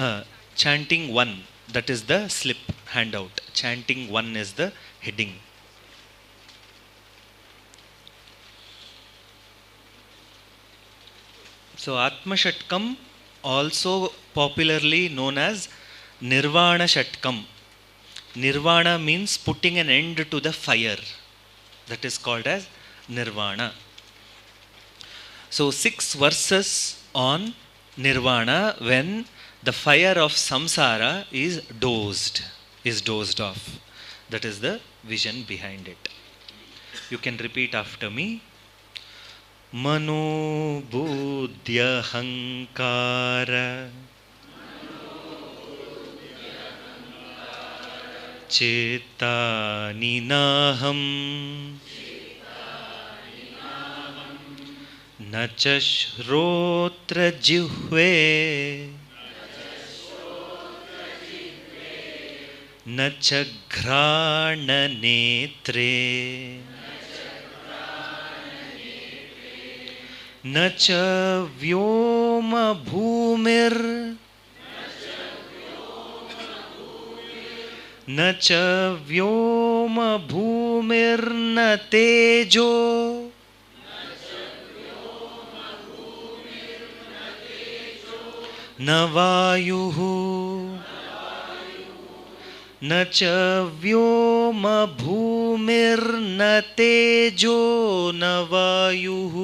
chanting 1. That is the slip handout. Chanting 1 is the heading. So Atma Shatkam, also popularly known as Nirvana Shatkam. Nirvana means putting an end to the fire. That is called as Nirvana. So 6 verses on Nirvana, when the fire of samsara is dozed off. That is the vision behind it. You can repeat after me. Mano buddhya hankara cetani naham nacha shrotra jihve nacha ghrana netre न च व्योम भूमिर न च व्योम भूमिर्न तेजो न वायुः न च व्योम भूमिर्न तेजो न वायुः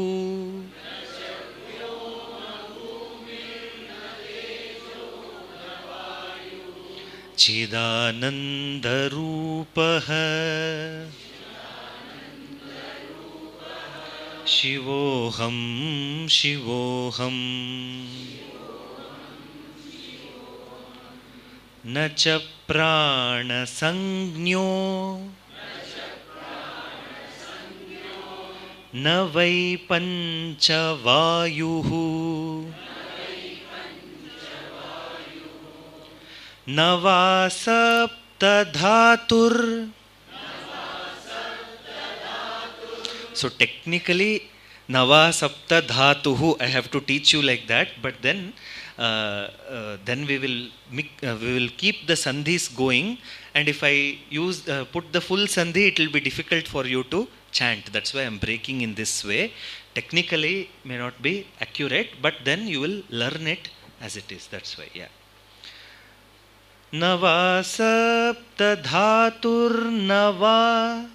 चिदानन्दरूपः शिवोऽहं शिवोऽहम् न च प्राणसंज्ञो न वै पञ्चवायुः न वा सप्तधातुर्. So technically Nava Sapta Dhatuhu, I have to teach you like that, but then we will keep the sandhis going, and if I put the full sandhi, it will be difficult for you to chant. That's why I am breaking in this way. Technically may not be accurate, but then you will learn it as it is. That's why, yeah. Nava Sapta Dhatur Nava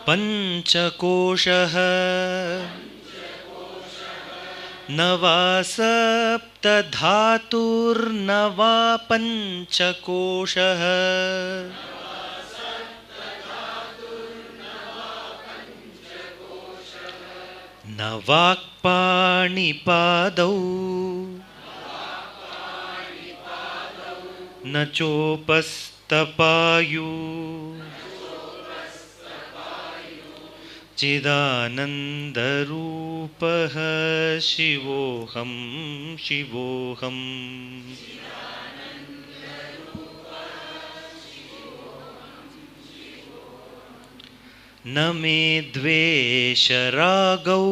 पंचकोशः नवा सप्तधातुर्नवा पंचकोशः नवाक्पाणिपादौ न चोपस्तपायु चिदानन्दरूपः शिवोऽहं शिवोऽहम् न मे द्वेषरागौ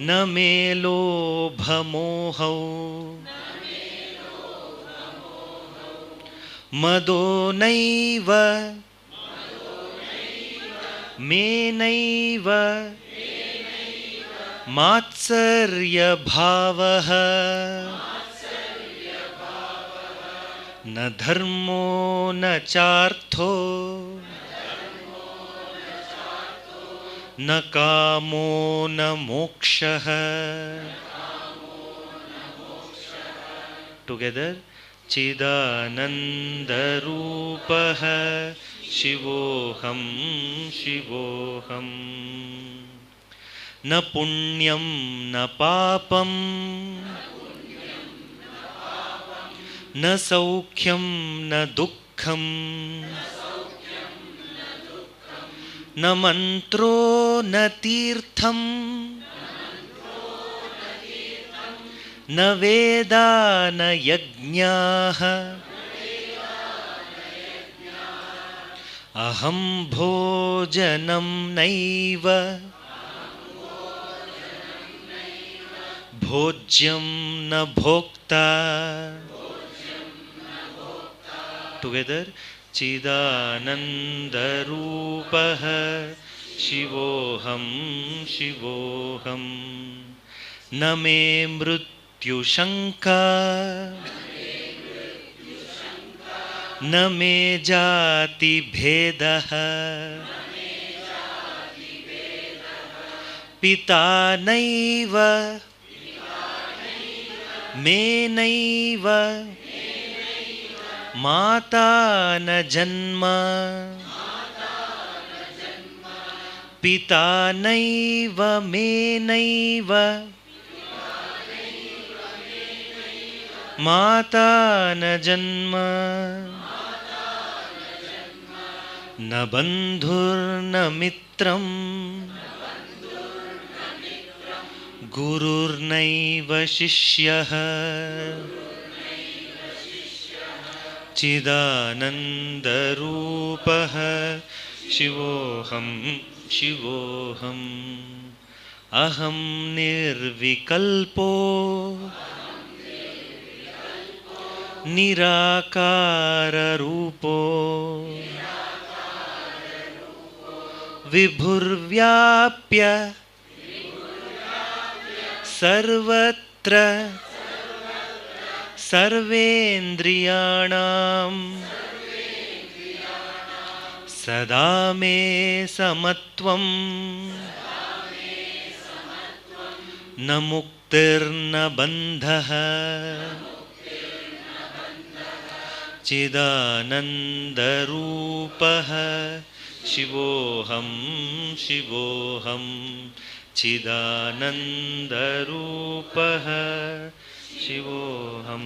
न मे लोभमोहौ मदो नैव मेनैव मात्सर्यभावः न धर्मो न चार्थो न कामो न मोक्षः. Together, चिदानन्दरूपः शिवोऽहं शिवोऽहम् न पुण्यं न पापं न सौख्यं न दुःखं न मन्त्रो न तीर्थं न वेदा न यज्ञाः अहं भोजनं नैव भोज्यं न भोक्ता. Together, चिदानन्दरूपः शिवोऽहं शिवोऽहम् न मे मृत्युशङ्का न मे जातिभेदः पिता नैव मे नैव माता न जन्म पिता नैव मे नैव माता न जन्म न बन्धुर्न मित्रं गुरुर्नैव शिष्यः चिदानन्दरूपः शिवोऽहं शिवोऽहम् अहं निर्विकल्पो निराकाररूपो विभुर्व्याप्य सर्वत्र सर्वेन्द्रियाणां सदा मे समत्वं न मुक्तिर्न बन्धः चिदानन्दरूपः शिवोऽहं शिवोऽहं चिदानन्दरूपः शिवोऽहं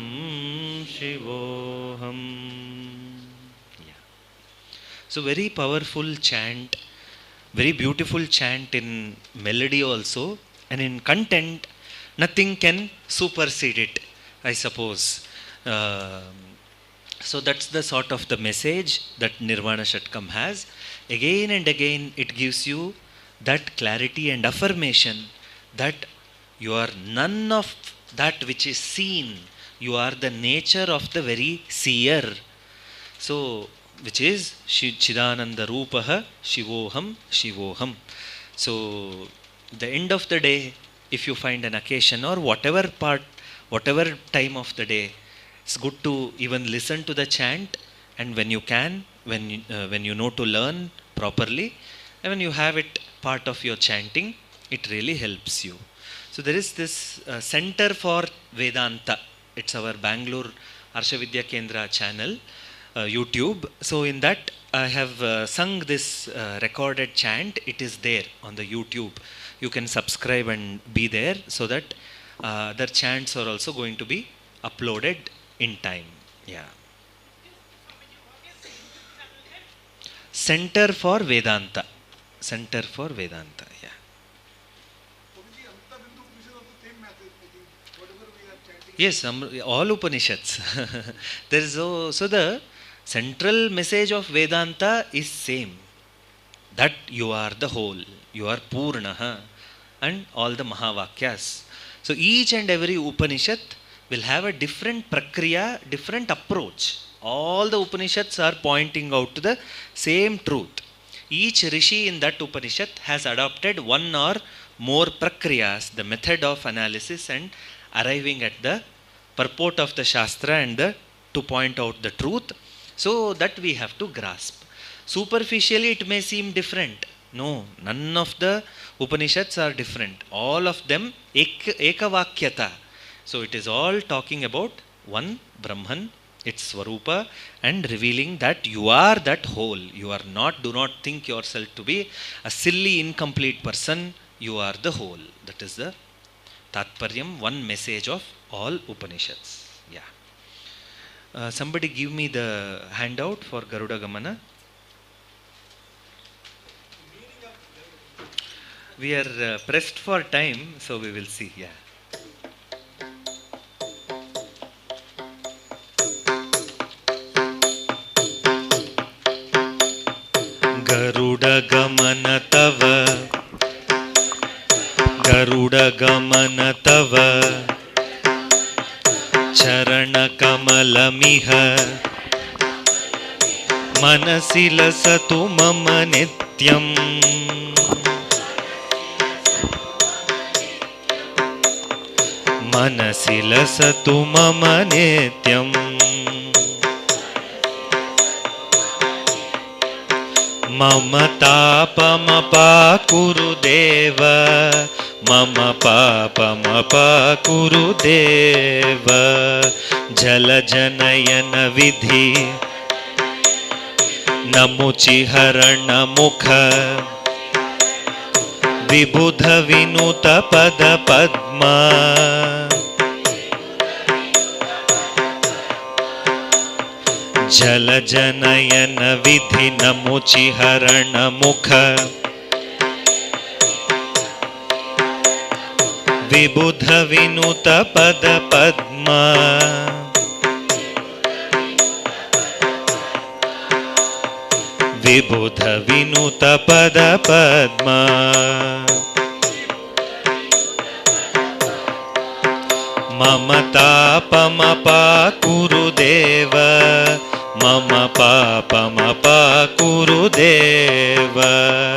शिवोऽहं. So very powerful chant, very beautiful chant in melody also, and in content nothing can supersede it, I suppose. So that's the sort of the message that Nirvana Shatkam has. Again and again it gives you that clarity and affirmation that you are none of that which is seen. You are the nature of the very seer. So, which is Chidananda Rupaha Shivoham Shivoham. So, the end of the day, if you find an occasion or whatever time of the day, it's good to even listen to the chant, and when you can, when you know to learn properly, and when you have it part of your chanting, it really helps you. So there is this Center for Vedanta. It's our Bangalore Arshavidya Kendra channel, YouTube. So in that I have sung this recorded chant. It is there on the YouTube. You can subscribe and be there, so that other chants are also going to be uploaded in time. Yeah. Center for Vedanta. Center for Vedanta. Yeah. Yes, all Upanishads. There is so the central message of Vedanta is same. That you are the whole. You are Purnaha, and all the Mahavakyas. So each and every Upanishad will have a different prakriya, different approach. All the Upanishads are pointing out to the same truth. Each rishi in that Upanishad has adopted one or more prakriyas, the method of analysis and arriving at the purport of the Shastra and to point out the truth, so that we have to grasp. Superficially it may seem different. No, none of the Upanishads are different. All of them ekavakyata. So it is all talking about one Brahman, its Swarupa, and revealing that you are that whole. You are not, do not think yourself to be a silly, incomplete person. You are the whole. That is the Tatparyam, one message of all Upanishads. Yeah. Somebody give me the handout for Garuda Gamana. We are pressed for time, so we will see. Yeah. Garuda Gamana Tava, Garuda Gamana Tava, Charana Kamalamiha, Manasi Lasatu Mama Nityam. Manasi lasatu mama nityam. Mama tapamapa kuru deva, mama papamapa kuru deva. Jala janayana vidhi, namuchi harana mukha. Vibudha vinuta pada padma. Jala janayana vidhi namuchi harana mukha. Vibudha vinuta pada padma. Vibudha vinuta pada padma. Mama tapamapa kuru deva, mama papamapa kuru deva.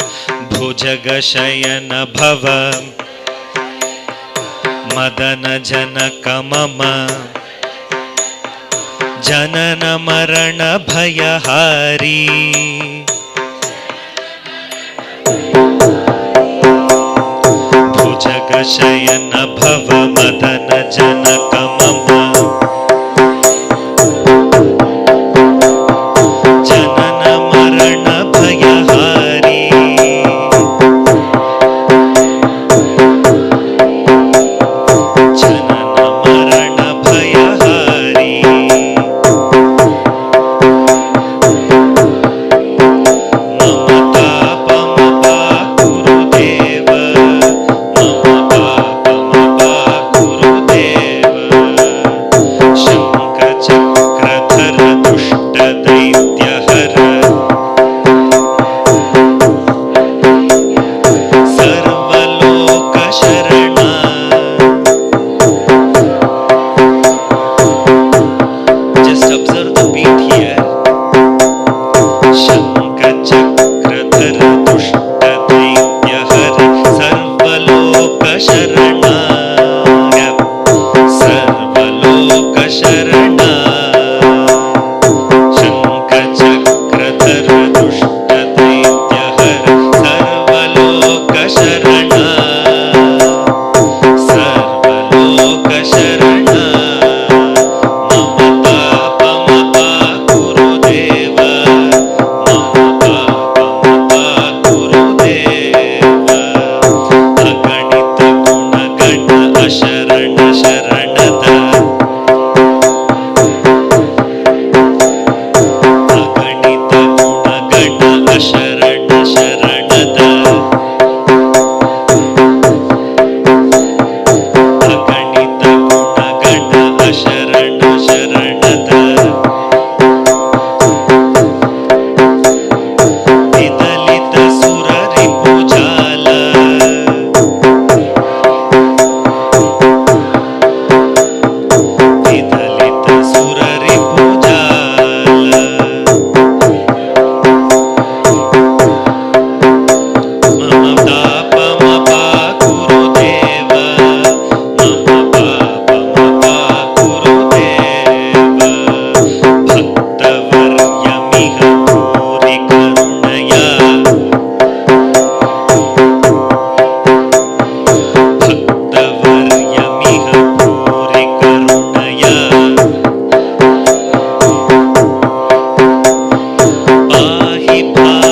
भुजगशयन भव मदन जनक मम जनन मरण भयहारी भुजगशयन भव मदन जनक मम जनन मरण भयहारी जनन मरण भयहारी मम तापम गुरुदेव मम तापम गुरुदेव शंख चक्रधर दुष्ट दैत्यहर सर्वलोक शरण just observe the beat here शंख चक्रधर दुष्ट दैत्यहर सर्वलोक शरण सर्वलोक शरण शंख चक्रधर दुष्ट दैत्यहर सर्वलोक शरण सर्वलोक शरण मम तापम गुरुदेव मम तापम गुरुदेव अगणित गुणगण अशरण शरणद अगणित गुणगण अशरण शरणद अगणित गुणगण अशरण शरणद विदलित सुर रिपुजाल विदलित सुर रिपुजाल मम तापम गुरुदेव मम तापम गुरुदेव भक्तवर्यमिह भूरि करुणया भक्तवर्यमिह भूरि करुणया पाहि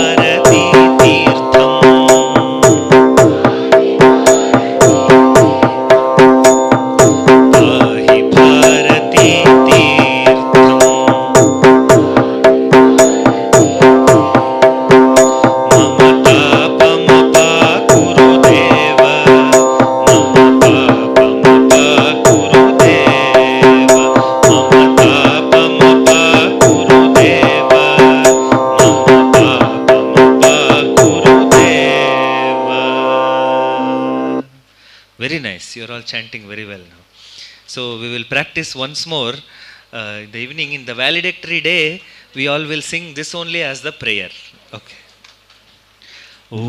भारती तीर्थम् पाहि भारती तीर्थम् मम तापम गुरुदेव मम तापम गुरुदेव मम तापम गुरुदेव मम तापम गुरुदेव. Very nice. You are all chanting very well now. So we will practice once more in the evening. In the valedictory day, we all will sing this only as the prayer. Okay. ॐ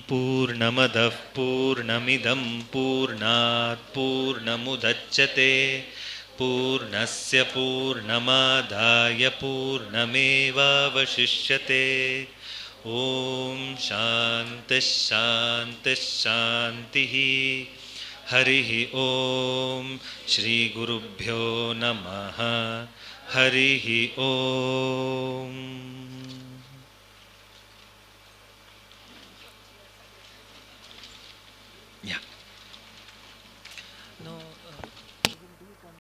पूर्णमदः पूर्णमिदं पूर्णात् पूर्णमुदच्यते पूर्णस्य पूर्णमादाय पूर्णमेवावशिष्यते ॐ शान्तिः शान्तिः शान्तिः हरिः ॐ श्रीगुरुभ्यो नमः हरिः ॐ.